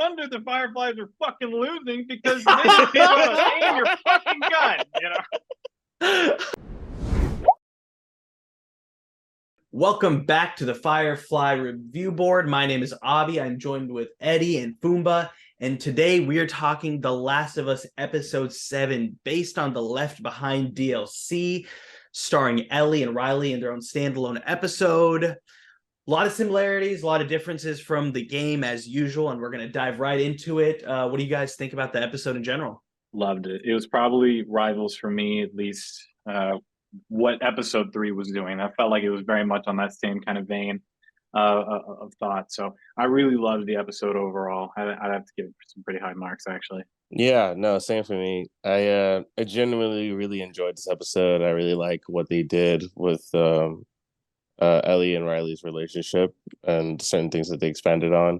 wonder the Fireflies are fucking losing because this is gonna aim your fucking gun. Welcome back to the Firefly Review Board. My name is Avi. I'm joined with Eddie and Foomba, and today we are talking The Last of Us Episode 7, based on the Left Behind DLC, starring Ellie and Riley in their own standalone episode. A lot of similarities, a lot of differences from the game as usual, and we're going to dive right into it. What do you guys think about the episode in general? Loved it. It was probably rivals for me, at least what episode 3 was doing. I felt like it was very much on that same kind of vein of thought. So I really loved the episode overall. I'd have to give it some pretty high marks, actually. Yeah, no, same for me. I genuinely really enjoyed this episode. I really like what they did with Ellie and Riley's relationship and certain things that they expanded on.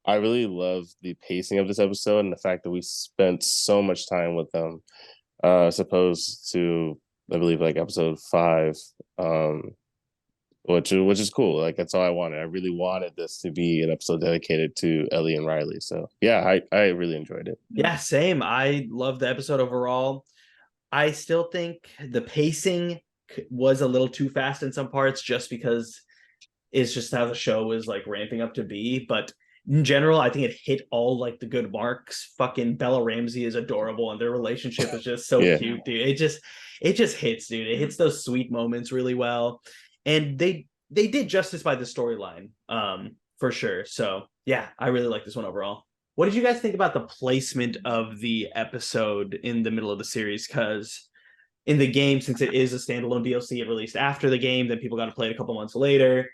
I really love the pacing of this episode and the fact that we spent so much time with them, as opposed to, I believe, like episode 5, which is cool. Like, that's all I wanted. I really wanted this to be an episode dedicated to Ellie and Riley. So yeah, I really enjoyed it. Yeah, same. I love the episode overall. I still think the pacing was a little too fast in some parts, just because it's just how the show was like ramping up to be. But in general, I think it hit all like the good marks. Fucking Bella Ramsey is adorable, and their relationship is just so Yeah. cute, dude. It just hits, dude. It hits those sweet moments really well, and they did justice by the storyline, for sure. So yeah, I really like this one overall. What did you guys think about the placement of the episode in the middle of the series? Because in the game, since it is a standalone DLC, it released after the game, then people got to play it a couple months later.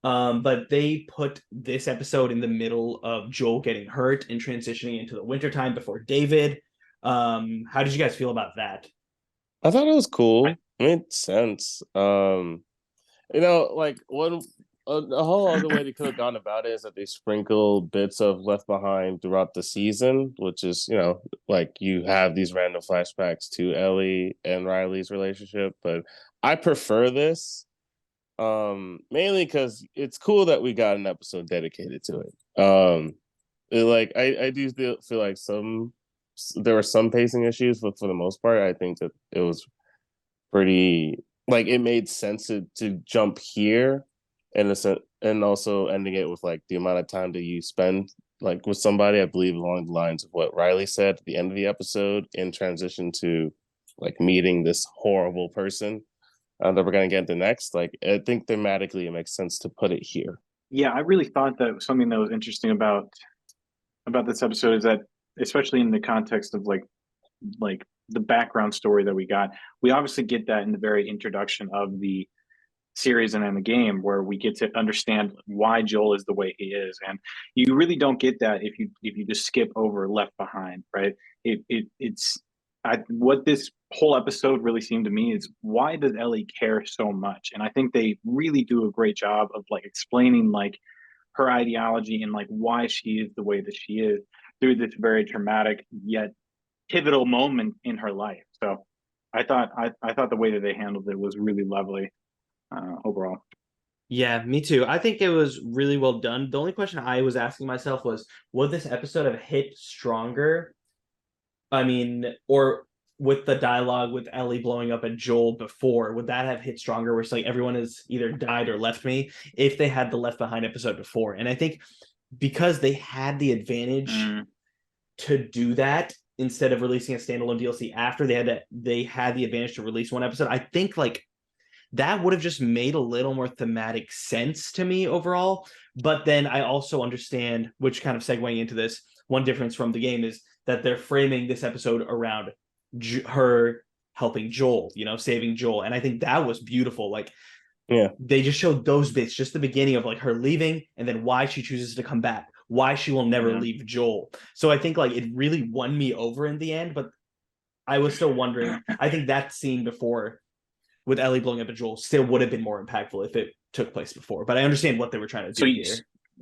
But they put this episode in the middle of Joel getting hurt and transitioning into the wintertime before David. How did you guys feel about that? I thought it was cool. It made sense. Like a whole other way they could have gone about it is that they sprinkle bits of Left Behind throughout the season, which is, like you have these random flashbacks to Ellie and Riley's relationship. But I prefer this, mainly because it's cool that we got an episode dedicated to it. I do feel like there were some pacing issues, but for the most part, I think that it was pretty, like, it made sense to jump here, and also ending it with like the amount of time that you spend like with somebody, I believe along the lines of what Riley said at the end of the episode, in transition to like meeting this horrible person that we're gonna get into next. Like, I think thematically it makes sense to put it here. Yeah, I really thought that something that was interesting about this episode is that, especially in the context of like the background story that we got, we obviously get that in the very introduction of the series and in the game, where we get to understand why Joel is the way he is, and you really don't get that if you just skip over Left Behind, right? What this whole episode really seemed to me is, why does Ellie care so much? And I think they really do a great job of like explaining like her ideology and like why she is the way that she is through this very traumatic yet pivotal moment in her life. So I thought the way that they handled it was really lovely overall. Yeah, me too. I think it was really well done. The only question I was asking myself was, would this episode have hit stronger? I mean, or with the dialogue with Ellie blowing up at Joel before, would that have hit stronger? Where it's like everyone has either died or left me, if they had the Left Behind episode before. And I think because they had the advantage to do that instead of releasing a standalone DLC after, they had the advantage to release one episode. I think like that would have just made a little more thematic sense to me overall. But then I also understand, which kind of segueing into this, one difference from the game is that they're framing this episode around her helping Joel, saving Joel. And I think that was beautiful. Like, Yeah. they just showed those bits, just the beginning of like her leaving, and then why she chooses to come back, why she will never leave Joel. So I think like it really won me over in the end, but I was still wondering. I think that scene before with Ellie blowing up at Joel still would have been more impactful if it took place before. But I understand what they were trying to do here.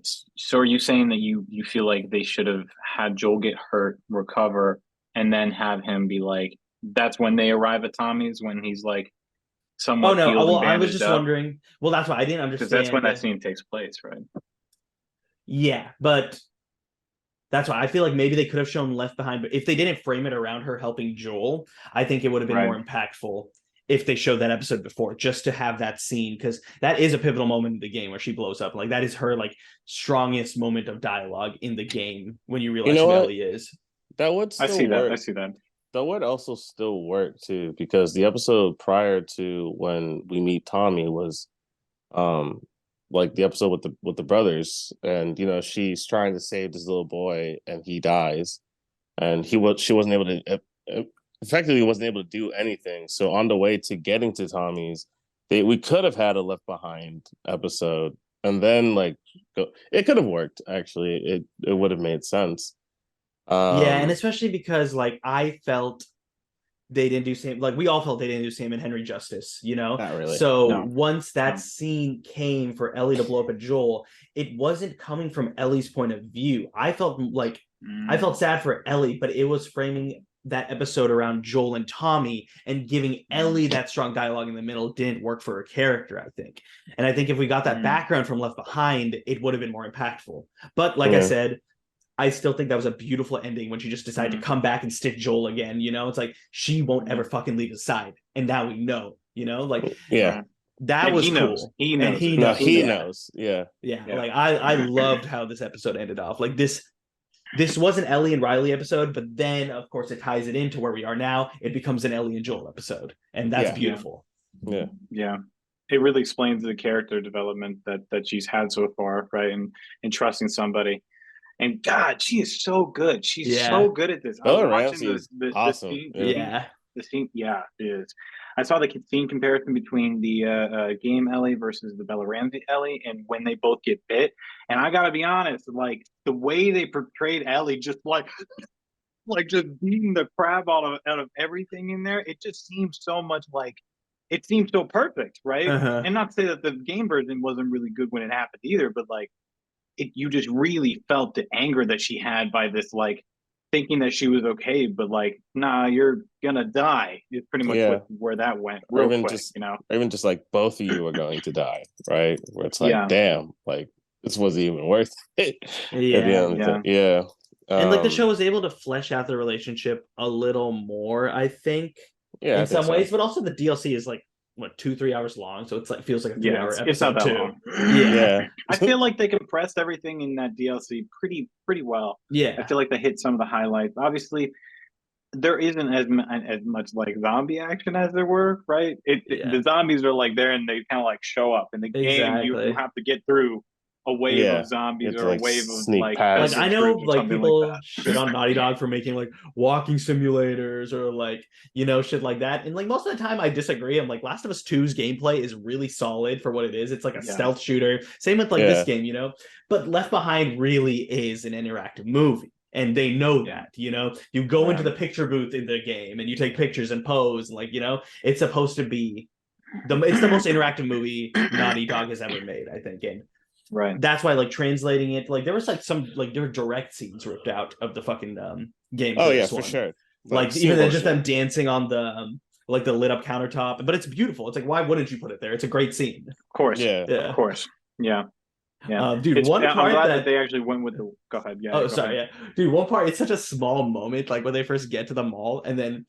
So are you saying that you feel like they should have had Joel get hurt, recover, and then have him be like, that's when they arrive at Tommy's, when he's like somewhat healed and Well, I was bandaged just up? wondering. Well, that's why I didn't understand. Because that's when that scene takes place, right? Yeah, but That's why I feel like maybe they could have shown Left Behind, but if they didn't frame it around her helping Joel, I think it would have been Right. more impactful if they showed that episode before, just to have that scene, because that is a pivotal moment in the game where she blows up. Like that is her like strongest moment of dialogue in the game when you You realize know who what? Ellie is. That would I still see that. work. I see that. That would also still work too, because the episode prior to when we meet Tommy was um like the episode with the brothers, and you know she's trying to save this little boy and he dies, and she wasn't able to effectively wasn't able to do anything. So on the way to getting to Tommy's, we could have had a Left Behind episode, and then like it could have worked actually. It would have made sense. Yeah, and Um, especially because like I felt they didn't do Sam, like we all felt they didn't do Sam and Henry justice, you know? Not really. So No. once that No. scene came for Ellie to blow up at Joel, it wasn't coming from Ellie's point of view. I felt like I felt sad for Ellie, but it was framing that episode around Joel and Tommy, and giving Ellie that strong dialogue in the middle didn't work for her character, I think. And I think if we got that background from Left Behind, it would have been more impactful. But like I Yeah. said, I still think that was a beautiful ending when she just decided to come back and stick Joel again. You know, it's like she won't ever fucking leave his side, and now we know. You know, like Yeah. that And was he knows. cool. He And knows. he it. No, knows. he Yeah. knows. Yeah. Yeah, Yeah. like I loved how this episode ended off. Like this was an Ellie and Riley episode, but then of course it ties it into where we are now. It becomes an Ellie and Joel episode, and that's Yeah. beautiful. Yeah. Yeah. It really explains the character development that she's had so far, right? And trusting somebody. And God, she is so good. She's Yeah. so good at this. I Bella was watching Ramsey is the awesome. scene, Yeah, the scene, yeah, it is. I saw the scene comparison between the game Ellie versus the Bella Ramsey Ellie, and when they both get bit. And I gotta be honest, like the way they portrayed Ellie, just like just beating the crap out of everything in there, it just seems so much like it seems so perfect, right? Uh-huh. And not to say that the game version wasn't really good when it happened either, but like you just really felt the anger that she had by this, like thinking that she was okay, but like, nah, you're gonna die. It's pretty much Yeah. where that went Or real even quick, just you know? or even just like both of you are going to die, right? Where it's like, Yeah. damn, like this wasn't even worth it. At the Yeah. end of the day. Yeah. And like the Um, show was able to flesh out the relationship a little more, I think, yeah, I in think some so. ways. But also the DLC is like what 2-3 hours long, so it's like feels like a 3 hour episode it's not that too. long. Yeah. Yeah. I feel like they compressed everything in that DLC pretty well. Yeah. I feel like they hit some of the highlights. Obviously, there isn't as much like zombie action as there were, right? Yeah. The zombies are like there and they kind of like show up. In the game, you Exactly. have to get through a wave Yeah. of zombies You have or to, a like, wave of sneak like past. Like I know troops or like something people like shit on Naughty Dog for making like walking simulators or like, you know, shit like that. And like most of the time I disagree. I'm like Last of Us 2's gameplay is really solid for what it is. It's like a Yeah. stealth shooter. Same with like Yeah. this game, you know. But Left Behind really is an interactive movie. And they know that, you know, you go into the picture booth in the game and you take pictures and pose, and like, you know, it's supposed to be it's the most interactive movie Naughty Dog has ever made, I think. And right. that's why like translating it, like there was like some like there were direct scenes ripped out of the fucking game. Oh yeah, this for one. sure. Like even then just them dancing on the like the lit up countertop, but it's beautiful. It's like, why wouldn't you put it there? It's a great scene. Of course. Yeah. Yeah. Of course. Yeah. Yeah. Dude, one I'm part glad that that they actually went with the go ahead. Yeah. oh go sorry, ahead. yeah, dude, one part, it's such a small moment, like when they first get to the mall and then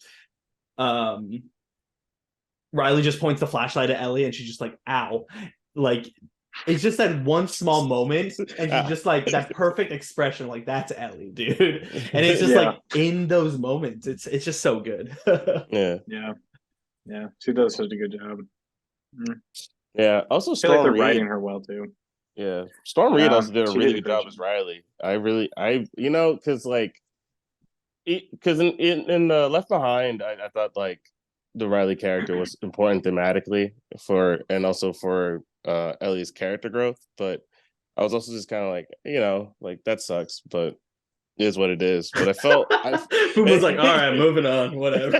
Riley just points the flashlight at Ellie and she's just like, ow. Like it's just that one small moment and she's just like that perfect expression, like that's Ellie, dude. And it's just Yeah. like in those moments, it's just so good. Yeah. Yeah. Yeah. She does such a good job. Yeah. Also I feel like Storm they're Reed. writing her well too. Yeah. Storm Reed Yeah, also did a she really did a good great job job. as Riley. You know, because like because in Left Behind, I thought like the Riley character was important thematically for and also for Ellie's character growth, but I was also just kind of like, you know, like that sucks, but it is what it is. But I felt Boom was like, all right, moving on, whatever.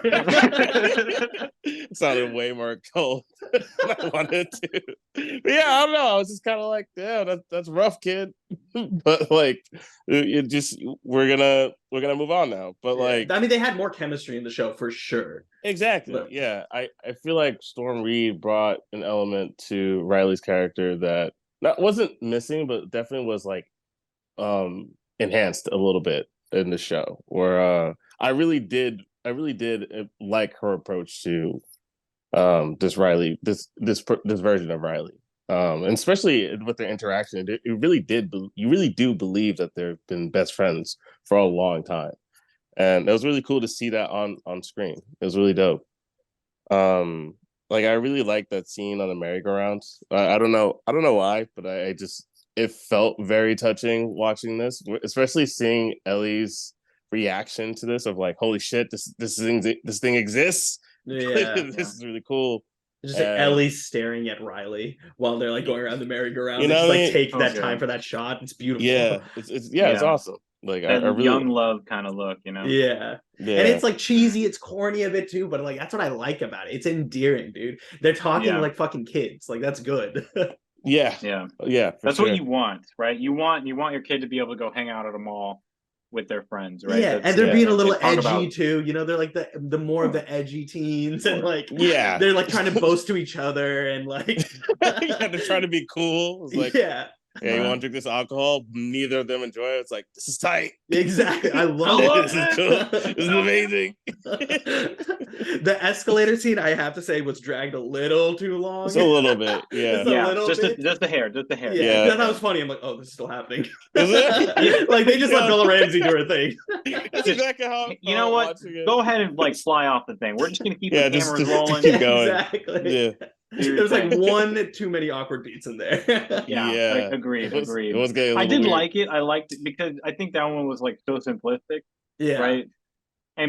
it sounded way more cold than I wanted to. But yeah, I don't know. I was just kind of like, yeah, that's rough, kid. But like, it just we're gonna move on now. But like, I mean, they had more chemistry in the show for sure. exactly, But- yeah. I feel like Storm Reed brought an element to Riley's character that wasn't missing, but definitely was like enhanced a little bit in the show. Where I really did like her approach to this Riley, this version of Riley. And especially with their interaction, you really do believe that they've been best friends for a long time, and it was really cool to see that on screen. It was really dope. Like I really like that scene on the merry-go-round. I don't know why, but I just it felt very touching watching this, especially seeing Ellie's reaction to this of like, holy shit, this thing exists. Yeah. This is really cool. Just like Ellie staring at Riley while they're like going around the merry-go-round. You They know just what I like mean? take that time for that shot. It's beautiful. Yeah, it's Yeah. awesome. Like That I really young love kind of look, you know. Yeah. yeah. And it's like cheesy, it's corny a bit too, but like that's what I like about it. It's endearing, dude. They're talking Yeah. like fucking kids. Like that's good. yeah. Yeah. For That's sure. what you want, right? You want your kid to be able to go hang out at a mall with their friends, right? Yeah, That's- and they're being a little they talk edgy about- too. You know, they're like the more of the edgy teens, and like Yeah. they're like trying to boast to each other and like Yeah, they're trying to be cool. It's like, yeah, you want to drink this alcohol? Neither of them enjoy it. It's like, this is tight. exactly. I love This is cool. This is amazing. The escalator scene, I have to say, was dragged a little too long. It's a little bit, yeah. It's a little bit. just the hair. Yeah, Yeah. that was funny. I'm like, oh, this is still happening. Is it? Like they just let Yeah. Bella Ramsey do her thing. That's exactly how. You know what? Go ahead and like fly off the thing. We're just gonna keep Yeah, the just- cameras just rolling. keep going. Exactly. Yeah. There was like one too many awkward beats in there. Yeah, Yeah. agreed. It was getting a I little did weird. like it. I liked it because I think that one was like so simplistic, Yeah. right?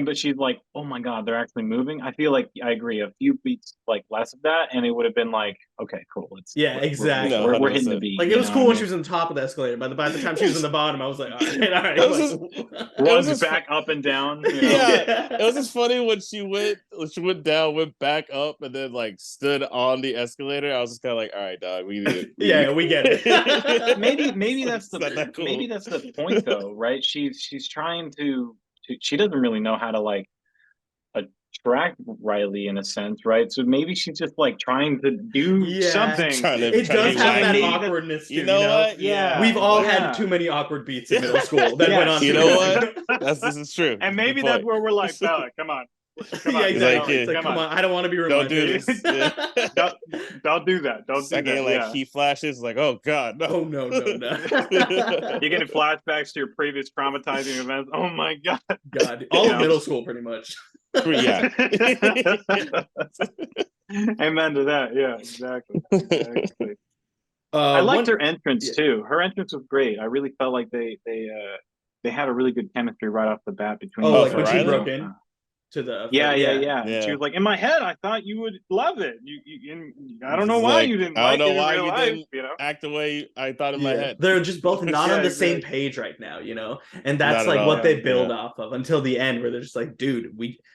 But she's like, oh my god, they're actually moving. I feel like I agree. A few beats like less of that, and it would have been like, okay, cool. Yeah, we're- exactly. No, We're hitting the 100%. beat. Like you it was know cool what when I she was on top of the escalator, but by the time she was on the bottom, I was like, all right. It was like- mean? It was Runs just- back up and down. You know? Yeah. It was just funny when she went down, went back up, and then like stood on the escalator. I was just kind of like, all right, dog, we need it. Yeah, we get it. maybe that's It's not that cool. maybe that's the point though, right? She's trying to she doesn't really know how to like attract Riley in a sense, right? So maybe she's just like trying to do Yeah. something. It does to have that be- awkwardness too, You know what? Yeah. We've all Yeah. had too many awkward beats in middle school that went on You too know long. what? This is true. And maybe Good that's point. where we're like, Bella, come on. Come Yeah, on, He's exactly. like, It's like, come on, I don't want to be Don't do reminded. this. Yeah. Don't do that. Don't do Second, that. like yeah. he flashes, like, oh god, no. Oh no. You're getting flashbacks to your previous traumatizing events. Oh my god. God, all Yeah. of middle school pretty much. Yeah. Amen to that. Yeah, exactly. Exactly. I liked her entrance yeah. too. Her entrance was great. I really felt like they had a really good chemistry right off the bat between. Oh, Oh, like for when she Riley? broke in to the Yeah. Yeah. She was like, in my head, I thought you would love it. I don't know why Like, you didn't. I like don't know it in why real you life, didn't You know. Act the way I thought in my Yeah. head. They're just both not Yeah, on the same exactly. page right now, you know, and that's Not at like what all. they build Yeah. off of until the end, where they're just like, dude,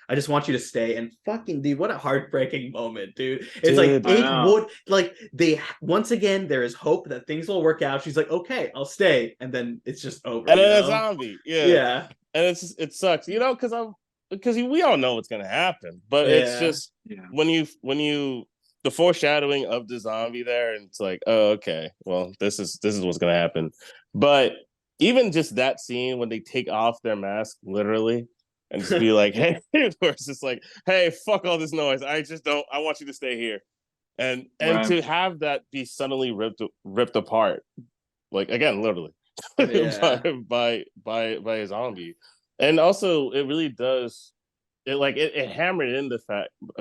I just want you to stay. And fucking dude, what a heartbreaking moment, dude. It's like Dude. I it know. would like they once again there is hope that things will work out. She's like, okay, I'll stay, and then it's just over. And you then a know? zombie. Yeah, And it sucks, you know, because we all know what's gonna happen, but it's Yeah. just Yeah. when you the foreshadowing of the zombie there, and it's like, oh, okay, well, this is what's gonna happen. But even just that scene when they take off their mask, literally, and just be like, hey, where it's just like, hey, fuck all this noise. I want you to stay here. And Right. to have that be suddenly ripped apart, like again, literally, Yeah. by a zombie. And also it really does it hammered in the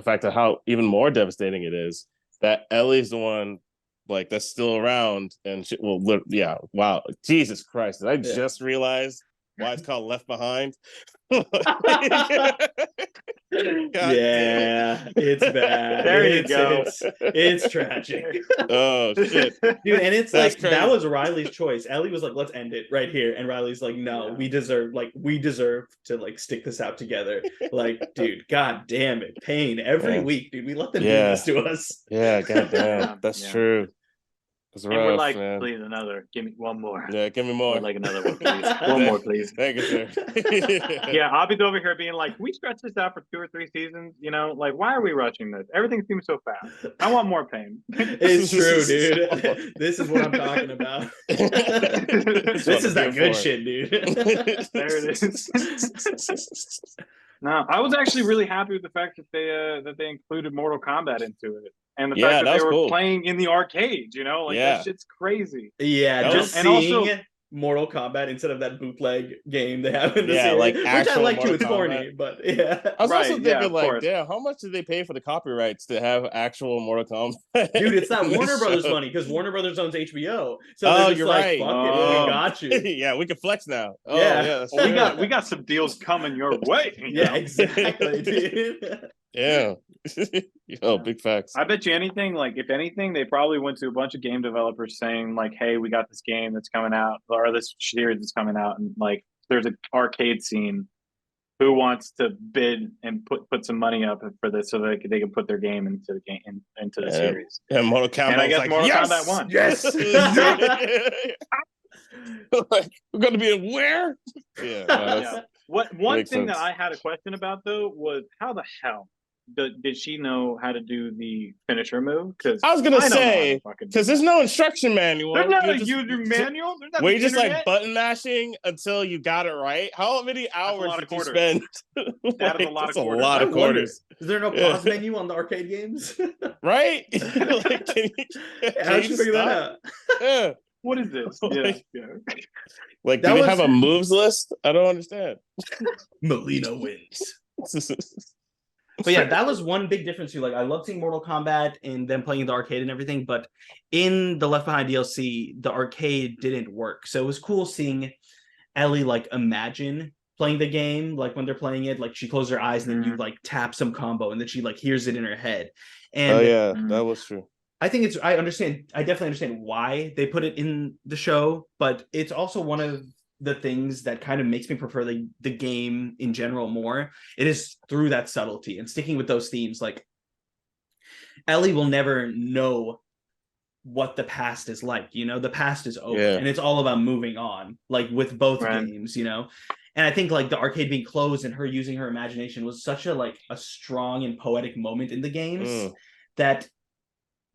fact of how even more devastating it is that Ellie's the one like that's still around, and yeah, wow, Jesus Christ, did I Yeah. just realize why it's called Left Behind? yeah, it's bad. There you It's- go. It's tragic. Oh shit. Dude, and it's That's like that crazy. was Riley's choice. Ellie was like, "Let's end it right here," and Riley's like, "No, Yeah. we deserve to like stick this out together." Like, dude, god damn it, pain every Yeah. week, dude. We let them do Yeah. this to us. Yeah, goddamn. Yeah, That's yeah. true. It's And we're rough, like, man. please, another. Give me one more. Yeah, give me more. Or like another one, please. One more, please. Thank you, sir. Yeah, Abby's over here being like, "Can we stretch this out for 2 or 3 seasons? You know, like why are we rushing this? Everything seems so fast. I want more pain." It's true, dude. This is what I'm talking about. This is that good shit, dude. There it is. No, I was actually really happy with the fact that they included Mortal Kombat into it, and the Yeah, fact that that they was were cool. playing in the arcade. You know, like Yeah. that shit's crazy. Yeah, That just was- seeing and also- Mortal Kombat instead of that bootleg game they have in the Yeah, series, like which I actual like too. Mortal It's corny, Kombat. but yeah. I was Right, also yeah, thinking, of like, course. damn, how much did they pay for the copyrights to have actual Mortal Kombat? Dude, it's that in this Warner Brothers show? money because Warner Brothers owns HBO. So Oh, they're just you're like, right. fuck it, Oh. we got you. Yeah, we can flex now. Oh, Yeah. yeah, that's Well, true. we got some deals coming your way. you Yeah, know? exactly, dude. Yeah. Yo, big facts. I bet you anything, like if anything, they probably went to a bunch of game developers saying like, "Hey, we got this game that's coming out, or this series that's coming out, and like there's an arcade scene. Who wants to bid and put some money up for this so that they can put their game into the into the Yeah. series?" And Mortal Kombat And I was guess like, Mortal yes! Kombat won. Yes. Like, we're going to be in where? Yeah. no, that's- Yeah. One Makes thing sense. that I had a question about though was how the hell did she know how to do the finisher move? Because I was going to say, because because there's no instruction manual. there's not You're a just- user manual. There's not Were the you just like internet. button mashing until you got it right? How many a hours lot did of you quarters. spend? That is a lot of that's quarters. A lot I of wonder, quarters, is there no Yeah. pause menu on the arcade games? right? Like, can How'd you figure that out? Yeah. What is this? Like- Yeah. Like, That do they was- have a moves list? I don't understand. Melina wins. But yeah, that was one big difference too. Like, I love seeing Mortal Kombat and them playing in the arcade and everything, but in the Left Behind DLC, the arcade didn't work. So it was cool seeing Ellie like imagine playing the game, like when they're playing it, like she closes her eyes and then you like tap some combo and then she like hears it in her head. And Oh yeah, Mm. that was true. I think it's I definitely understand why they put it in the show, but it's also one of the things that kind of makes me prefer the game in general more. It is through that subtlety and sticking with those themes. Like Ellie will never know what the past is like, you know, the past is over Yeah. and it's all about moving on, like with both Right. games, you know. And I think like the arcade being closed and her using her imagination was such a like a strong and poetic moment in the games Mm. that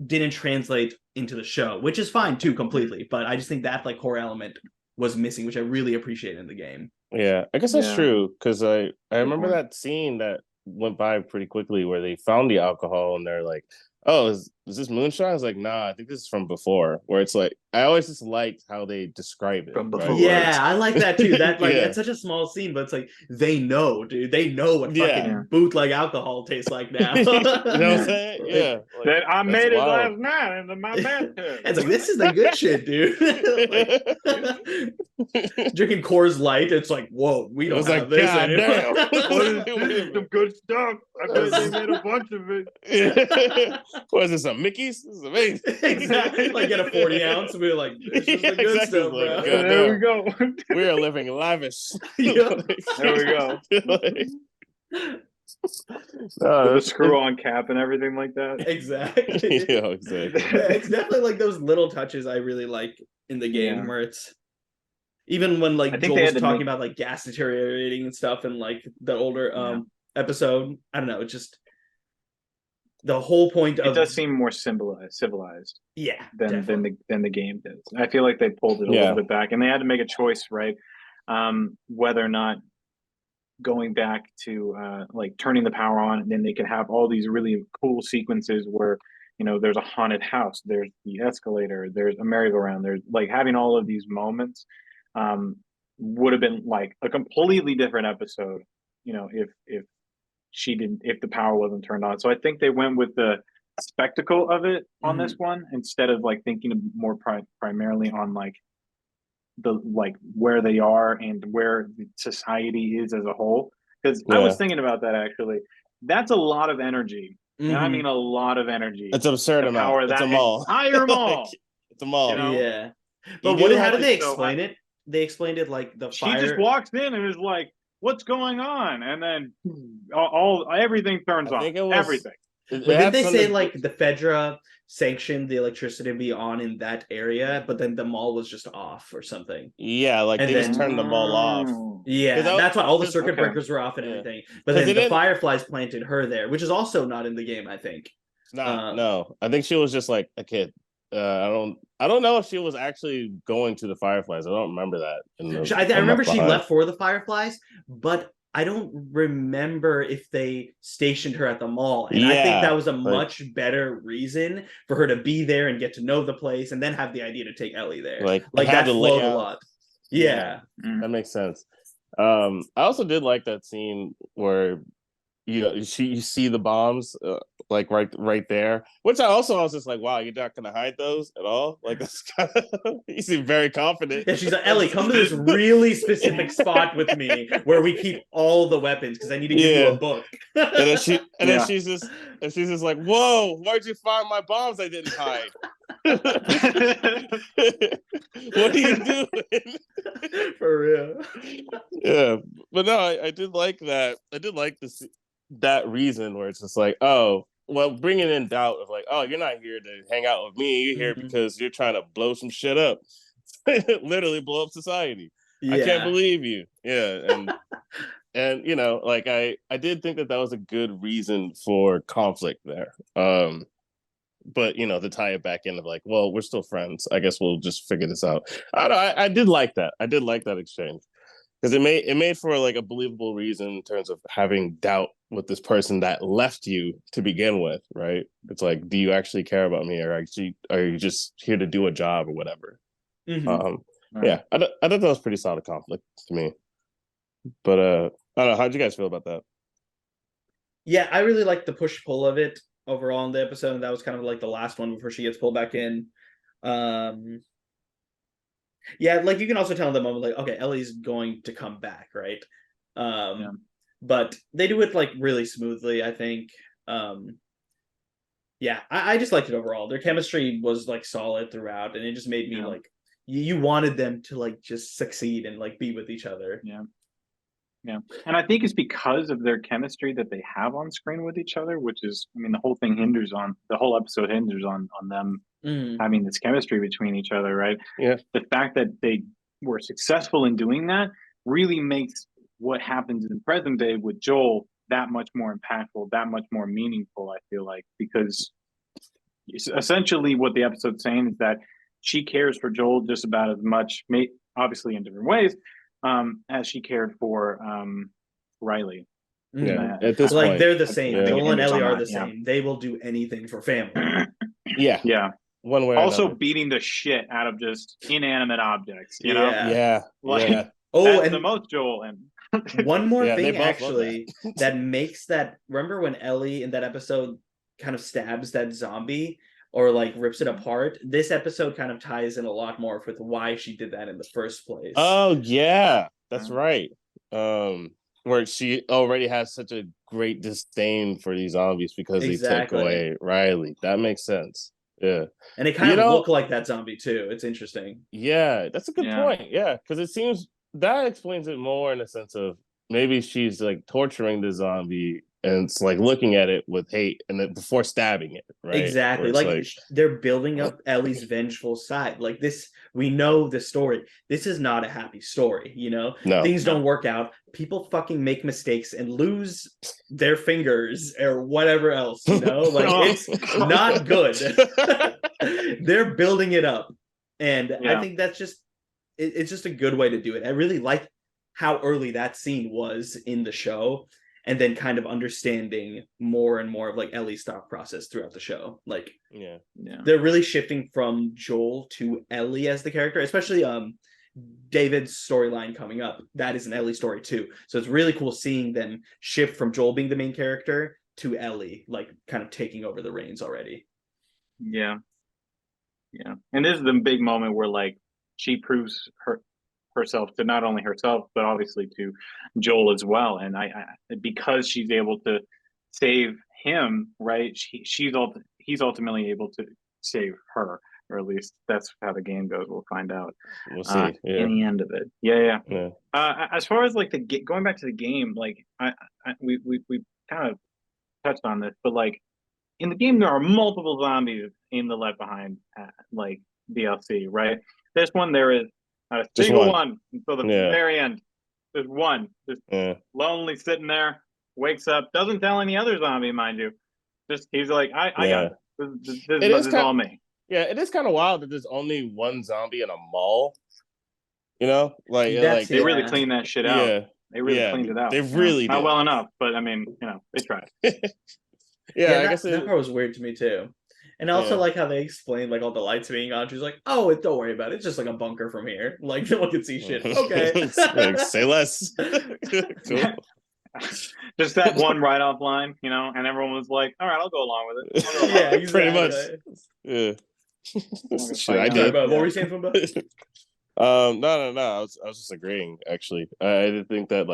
didn't translate into the show, which is fine too completely, but I just think that like core element was missing, which I really appreciate in the game. Yeah, I guess that's Yeah. true because I remember point. that scene that went by pretty quickly where they found the alcohol and they're like, "Oh, is this moonshine?" I was like, "Nah, I think this is from before." Where it's like, I always just liked how they describe it. From right? before. Where Yeah, it's- I like that too. That like Yeah. it's such a small scene, but it's like they know, dude. They know what Yeah. fucking bootleg alcohol tastes like now. you know what I'm Yeah. saying? Yeah, like, That I that's made it wild. last night into my bathtub. It's like this is the good shit, dude. Like, drinking Coors Light, it's like, whoa, we It don't was have like, this God anymore. damn. What is this is some good stuff. I bet they made a bunch of it. What is this? Some Mickey's? This is amazing. Exactly. Like get a 40 ounce and we're like, this is Yeah, the good exactly. stuff, Like, bro. God There we go. We are living lavish. Yeah. There we go. Like, With the screw on cap and everything like that. Exactly. Yeah, exactly. Yeah, it's definitely like those little touches I really like in the game Yeah. where it's even when like I think Joel they was had to talking make- about like gas deteriorating and stuff and like the older Yeah. episode. I don't know, it's just the whole point It of does seem more civilized yeah than definitely. the game does. I feel like they pulled it a Yeah. little bit back, and they had to make a choice, right? Whether or not going back to like turning the power on, and then they could have all these really cool sequences where there's a haunted house, there's the escalator, there's a merry-go-round, there's like having all of these moments would have been like a completely different episode, if the power wasn't turned on. So I think they went with the spectacle of it on this one instead of like thinking of more primarily on like the like where they are and where the society is as a whole. Because I was Yeah. thinking about that actually. That's a lot of energy. And I Mhm. mean a lot of energy. It's an absurd to power amount. It's that a mall. entire mall. Like, it's a mall. you know? Yeah. But do how have did they to- explain it? They explained it like the She fire. just walks in and is like, "What's going on?" And then all everything turns I on. think it was- Everything. It But did had they say something- like the Fedra sanctioned the electricity to be on in that area, but then the mall was just off or something? Yeah, like And they just then- turned the mall off. Yeah, that- that's why all the 'cause- circuit okay. breakers were off and Yeah. everything. But 'Cause then they the didn't- Fireflies planted her there, which is also not in the game, I think. Nah, no. I think she was just like a kid. I don't know if she was actually going to the Fireflies. I don't remember that. I remember she left for the Fireflies, but I don't remember if they stationed her at the mall. And I think Yeah, that was a like- much better reason for her to be there and get to know the place and then have the idea to take Ellie there. Like, Like have that the flowed a layout. lot. Yeah. That makes sense. I also did like that scene where you see the bombs like right there, which I was just like, wow, you're not gonna hide those at all. Like that's kind of you seem very confident. Yeah, she's like, Ellie, come to this really specific spot with me where we keep all the weapons because I need to give you Yeah. a book. And then she and Yeah. then she's just like, whoa, where'd you find my bombs I didn't hide? What are you doing? For real. Yeah, but no, I did like that. I did like that reason where it's just like, oh, well, bringing in doubt of like, oh, you're not here to hang out with me. You're here Mhm. because you're trying to blow some shit up, literally blow up society. I can't Yeah. believe you. Yeah, and you know, like I did think that was a good reason for conflict there. But you know, to tie it back in of like, well, we're still friends. I guess we'll just figure this out. I don't know. I did like that. I did like that exchange because it made for like a believable reason in terms of having doubt with this person that left you to begin with, right? It's like, do you actually care about me, or actually are you just here to do a job or whatever? Mhm. Yeah, I thought that was pretty solid conflict to me. But I don't know. How'd you guys feel about that? Yeah, I really like the push pull of it overall in the episode, and that was kind of like the last one before she gets pulled back in. Yeah, like you can also tell in the moment, like, okay, Ellie's going to come back, right? Yeah. But they do it like really smoothly, I think. Yeah, I just liked it overall. Their chemistry was like solid throughout, and it just made me Yeah. like you wanted them to like just succeed and like be with each other. Yeah. And I think it's because of their chemistry that they have on screen with each other, which is, I mean, the whole episode hinges on them Mm. having this chemistry between each other, right? Yeah. The fact that they were successful in doing that really makes what happens in the present day with Joel that much more impactful, that much more meaningful, I feel like, because essentially what the episode's saying is that she cares for Joel just about as much, obviously in different ways, as she cared for Riley. Mm. Yeah, at this Like point, they're the same. Yeah. Joel and Hinges Ellie on are that, the yeah. same. They will do anything for family. yeah, Yeah. one way. Or Also another. beating the shit out of just inanimate objects, you know? Yeah. Yeah, Like, yeah. Oh, that's and the most Joel and one more Yeah, they thing both love actually that makes that, remember when Ellie in that episode kind of stabs that zombie or like rips it apart? This episode kind of ties in a lot more with why she did that in the first place. Oh yeah, that's Yeah. right. Where she already has such a great disdain for these zombies because they Exactly. took away Riley. That makes sense. Yeah, And it kind You of know- looked like that zombie too. It's interesting. yeah, that's a good Yeah. point. Yeah, because it seems that explains it more in the sense of maybe she's like torturing the zombie and it's like looking at it with hate and then before stabbing it, right? Exactly. Where it's Like, they're building up Ellie's vengeful side. Like this, we know the story. This is not a happy story, you know? no, Things don't work out. People fucking make mistakes and lose their fingers or whatever else, you know? Like Oh. it's not good. They're building it up. And I Yeah. think that's just it's just a good way to do it. I really like how early that scene was in the show, and then kind of understanding more and more of like Ellie's thought process throughout the show. Like yeah, yeah. they're really shifting from Joel to Ellie as the character, especially David's storyline coming up. That is an Ellie story too. So it's really cool seeing them shift from Joel being the main character to Ellie, like kind of taking over the reins already. Yeah. And this is the big moment where like she proves herself to not only herself but obviously to Joel as well. And I because she's able to save him, right? He's ultimately able to save her, or at least that's how the game goes. We'll find out we'll see. Yeah, in the end of it. Yeah. yeah. As far as like going back to the game, like we kind of touched on this, but like in the game there are multiple zombies in the Left Behind like DLC, right? This one there is not a Just single one. one until the Yeah. very end. There's one, just Yeah. lonely sitting there, wakes up, doesn't tell any other zombie, mind you. Just he's like, I got Yeah. it. This It is is kind- all me. Yeah, it is kind of wild that there's only one zombie in a mall. You know, like That's- They really Yeah. cleaned that shit out. yeah, They really yeah, cleaned it out. they you know? really not did. well enough, but I mean, they tried. yeah. I that, guess that part was weird to me too. And I also Yeah. like how they explained like all the lights being on. She's like, "Oh, don't worry about it. It's just like a bunker from here. Like no one can see shit." Okay. Like, say less. Cool. Just that one write-off line, and everyone was like, "All right, I'll go along with it." I'll go along Yeah, with it." Pretty much. exactly. Yeah. gonna Shit, fight I you. Sorry, did. but what Yeah. were you saying, Fumba? No. I was just agreeing. Actually, I did think that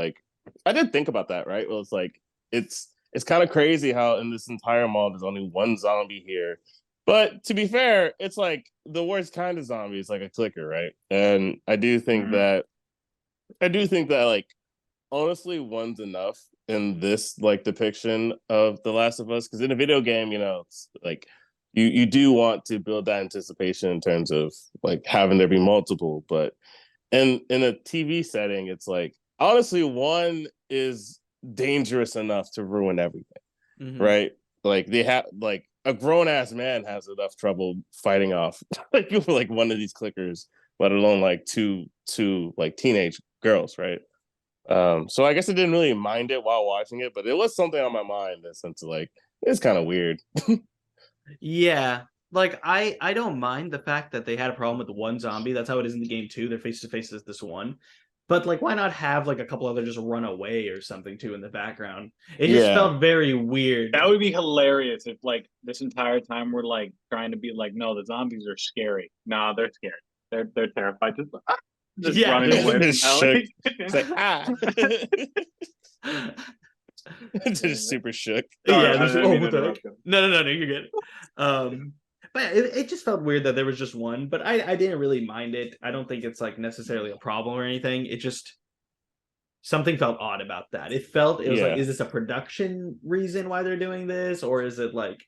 I did think about that. Right? Well, it's like it's kind of crazy how in this entire mall there's only one zombie here. But to be fair, it's like the worst kind of zombie is like a clicker, right? And I do think Mhm. that like honestly, one's enough in this like depiction of The Last of Us because in a video game, it's like you do want to build that anticipation in terms of like having there be multiple, but in a TV setting, it's like honestly, one is dangerous enough to ruin everything, Mhm. right? Like they have like a grown ass man has enough trouble fighting off like one of these clickers, let alone like two like teenage girls, right? So I guess I didn't really mind it while watching it, but it was something on my mind in the sense of like it's kind of weird. Yeah. Like I don't mind the fact that they had a problem with the one zombie. That's how it is in the game too. They're face to face as this one. But like why not have like a couple other just run away or something too in the background? It just Yeah. felt very weird. That would be hilarious if like this entire time we're like trying to be like, no, the zombies are scary. Nah, they're scared. They're terrified. Just Yeah, running they're away just from Ellie. It's like just super shook. Sorry, Yeah, I there's didn't mean what to the interrupt heck? you. No, you're good. But it just felt weird that there was just one, but I didn't really mind it. I don't think it's like necessarily a problem or anything. It just something felt odd about that. It was Yeah. like, is this a production reason why they're doing this, or is it like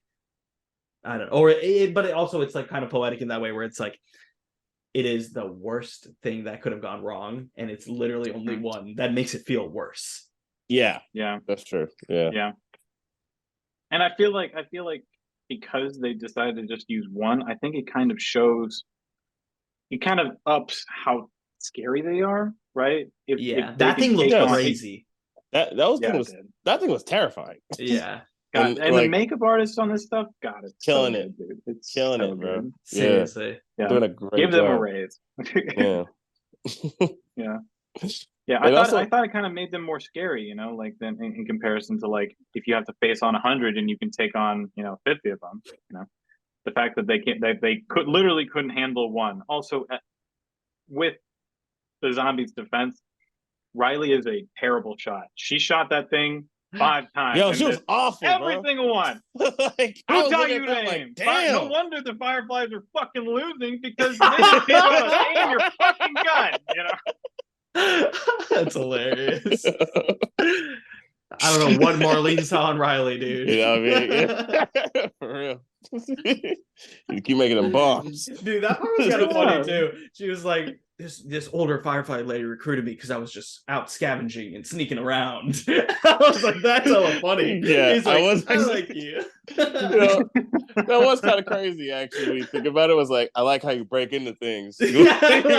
I don't know, or but it's like kind of poetic in that way where it's like it is the worst thing that could have gone wrong, and it's literally only one that makes it feel worse. Yeah, Yeah, that's true. Yeah. yeah. And I feel like because they decided to just use one, I think it kind of ups how scary they are, right? If Yeah, they that can thing looked take on- crazy. That thing was terrifying. Yeah, God, and the like makeup artist on this stuff, God, it's killing so it. good, dude. It's Killing so it, bro. good. seriously. Yeah, Doing a great give them a job. raise. Yeah. Yeah. Yeah, And I thought it kind of made them more scary, like than in comparison to like if you have to face on 100 and you can take on 50 of them, the fact that they couldn't handle one. Also, with the zombies' defense, Riley is a terrible shot. She shot that thing 5 times. Yo, and she was missed awful, every bro. single one. Like, I Who was taught looking you at to that aim? like, damn. No wonder the Fireflies are fucking losing because bitches didn't want to aim your fucking gun. That's hilarious. I don't know what Marlene saw in Riley, dude. You know what I mean? Yeah. For real. You keep making them bombs. Dude, that part was kind of Yeah. funny too. She was like, this older Firefly lady recruited me because I was just out scavenging and sneaking around. I was like, that's hella funny. Yeah, He's like, I was I actually- like you. That was kind of crazy, actually. When you think about it, was like, I like how you break into things. Yeah,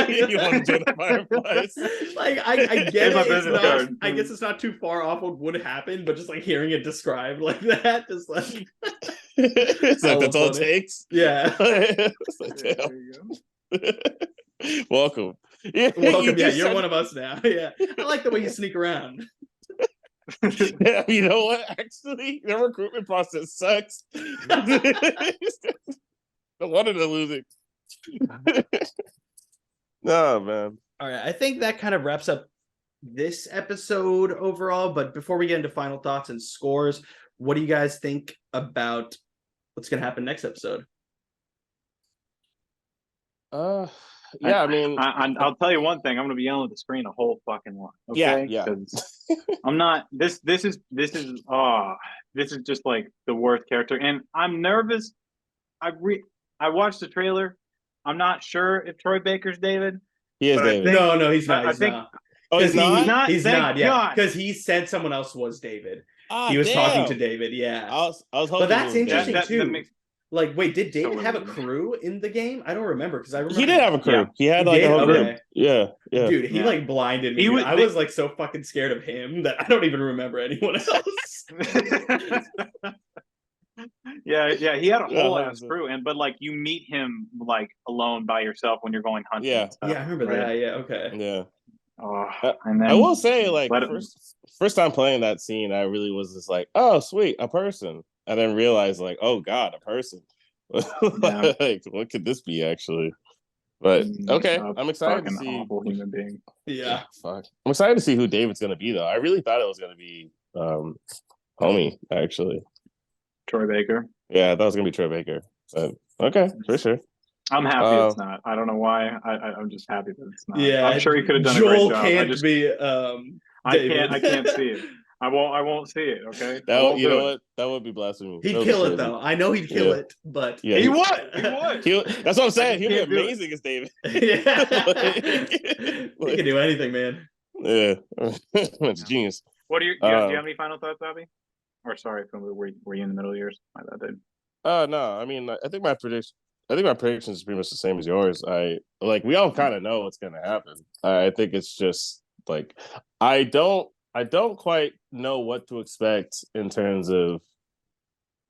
You want to join the Fireflies. Like I get Here's my it. It's business not, card. I guess it's not too far off what would happen, but just like hearing it described like that, just like It's like, hella that's all it funny. takes. Yeah. It's like, Yeah, damn. there you go. Welcome. Yeah, Welcome. Yeah, just you're said- one of us now. Yeah. I like the way you sneak around. Yeah, you know what? Actually, the recruitment process sucks. No wonder they're losing. No, man. All right. I think that kind of wraps up this episode overall. But before we get into final thoughts and scores, what do you guys think about what's going to happen next episode? yeah, I mean, I'll tell you one thing. I'm gonna be yelling at the screen a whole fucking lot. yeah, Okay? yeah. 'Cause I'm not. This is this is just like the worst character, and I'm nervous. I watched the trailer. I'm not sure if Troy Baker's David, He is but I David. think No, he's not. I He's think not. Oh, he's Because not. not? He's Thank not. Yeah, God. because he said someone else was David. Ah, He was talking to damn. David. Yeah. I was hoping. But that's it was interesting David. too. makes Like, wait, did David So have a weird. crew in the game? I don't remember because I remember He did have a crew. Yeah. He had He like did? a whole group. Okay. Yeah, yeah. Dude, he Yeah. like blinded me. He dude. was- I was like so fucking scared of him that I don't even remember anyone else. yeah, he had a Yeah, whole ass 100%. crew, but like you meet him like alone by yourself when you're going hunting. Yeah. and stuff, Yeah, I remember right? that. Yeah, okay. Yeah. Oh, Uh, and then I will say, like, let it- first time playing that scene, I really was just like, "Oh, sweet, a person," and then realized, like, "Oh God, a person." Yeah. Like, what could this be actually? But okay, a I'm excited to fucking see. awful human being. Yeah. Fuck. I'm excited to see who David's gonna be, though. I really thought it was gonna be homie, actually. Troy Baker. Yeah, I thought it was gonna be Troy Baker. But okay, for sure. I'm happy it's not. I don't know why. I'm just happy that it's not. Yeah. I'm sure he could have done Joel a great job. can't be David. I can't see it. I won't see it. Okay. I That won't you do know it. what? That would be blasphemy. He'd That would be kill it crazy. though. I know he'd kill Yeah. it, but Yeah, He would. He would. That's what I'm saying. He'd be can't do it. amazing as David. yeah. He can do anything, man. Yeah, it's genius. What do you have any final thoughts, Bobby? Or sorry, if were you in the middle of yours? My bad, dude. No, I mean, I think my prediction is pretty much the same as yours. We all kind of know what's gonna happen. I think it's just like I don't quite know what to expect in terms of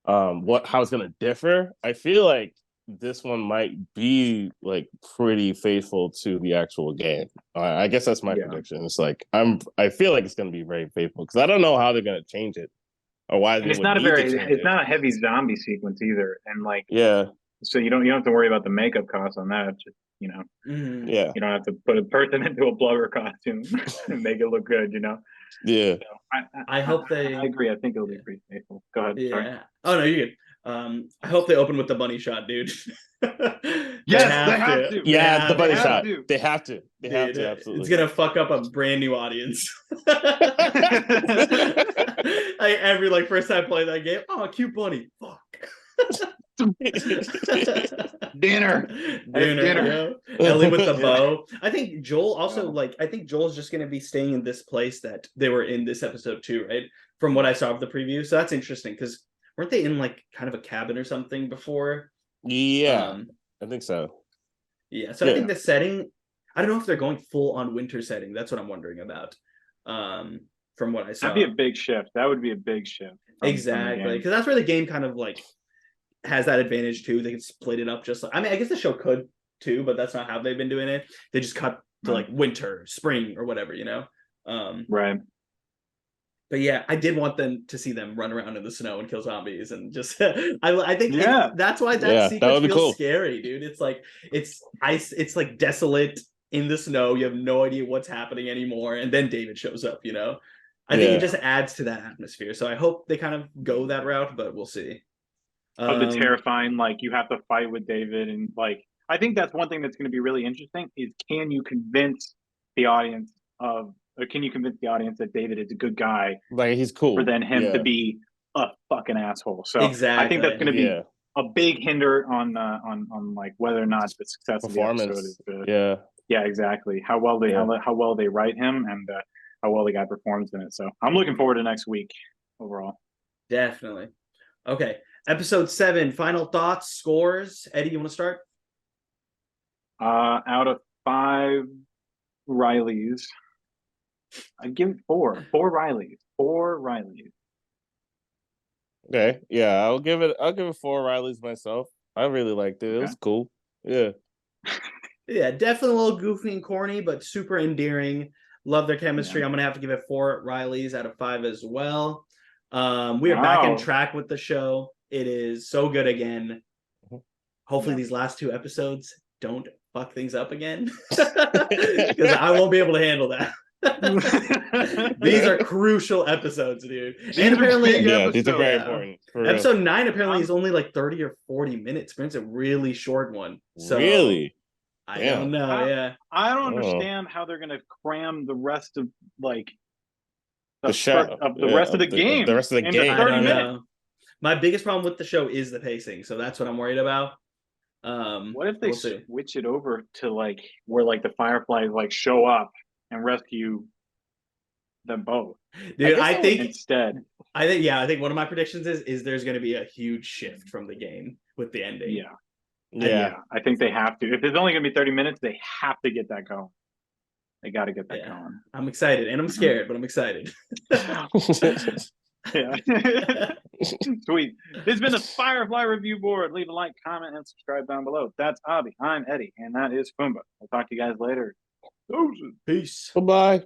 how it's gonna differ. I feel like this one might be like pretty faithful to the actual game. I guess that's my prediction. It's like I feel like it's gonna be very faithful because I don't know how they're gonna change it or why. And it's not not a heavy zombie sequence either, and like so you don't have to worry about the makeup costs on that. Just Mhm. Yeah, you don't have to put a person into a blubber costume and make it look good. yeah. So I hope they. I agree. I think it'll be pretty faithful. Go ahead. Yeah. Sorry. Oh no, you're good. I hope they open with the bunny shot, dude. Yes, they have to. Yeah, the bunny have shot. to. They have to. They have Dude, to. Absolutely. It's gonna fuck up a brand new audience. Every first time playing that game, oh, cute bunny. Fuck. Dinner. Yeah. Ellie with the Yeah. bow. I think Joel also I think Joel's just gonna be staying in this place that they were in this episode too, right? From what I saw of the preview. So that's interesting because weren't they in kind of a cabin or something before? Yeah, I think so. Yeah. So I think the setting, I don't know if they're going full on winter setting. That's what I'm wondering about. From what I saw. That'd be a big shift. That would be a big shift. Exactly. Because that's where the game kind of has that advantage too. They can split it up I guess the show could too, but that's not how they've been doing it. They just cut to winter, spring, or whatever, Right. But yeah, I did want them to see them run around in the snow and kill zombies and just I think that's why that sequence feels cool. scary, dude. It's like it's ice, it's like desolate in the snow. You have no idea what's happening anymore, and then David shows up, I think it just adds to that atmosphere. So I hope they kind of go that route, but we'll see. Of the terrifying, you have to fight with David, and I think that's one thing that's going to be really interesting is can you convince the audience that David is a good guy, Like he's cool, for then him to be a fucking asshole. So exactly. I think that's going to be a big hinder on whether or not the success performance. of the episode is good. Yeah, exactly. How well they write him and how well the guy performs in it. So I'm looking forward to next week overall. Definitely. Okay. Episode 7, final thoughts, scores. Eddie, you want to start? Out of 5 Rileys, I'd give it 4. 4 Rileys. 4 Rileys. Okay, yeah, I'll give it 4 Rileys myself. I really liked it. It was cool. Yeah. Yeah, definitely a little goofy and corny, but super endearing. Love their chemistry. I'm gonna have to give it 4 Rileys out of 5 as well. We are back on track with the show. It is so good again. Hopefully these last 2 episodes don't fuck things up again, because I won't be able to handle that. These are crucial episodes, dude. And apparently, these are very important. Episode 9 apparently is only 30 or 40 minutes. But it's a really short one. So really, I Damn. don't know. How- Yeah. I don't Oh. understand how they're gonna cram the rest of like The show, of the rest of the game. the rest of the into game. I 30 don't minutes. know. My biggest problem with the show is the pacing, so that's what I'm worried about. What if they we'll see. switch it over to like where like the Fireflies like show up and rescue them both Dude, guess I that think instead? I think one of my predictions is there's going to be a huge shift from the game with the ending. Yeah. Yeah. I think they have to. If it's only gonna be 30 minutes, they have to get that going. They got to get that Yeah. going. I'm excited and I'm scared, but I'm excited. Yeah. Sweet. This has been the Firefly Review Board. Leave a like, comment, and subscribe down below. That's Abby. I'm Eddie, and that is Fumba. I'll talk to you guys later. Deuces. Peace. Bye-bye.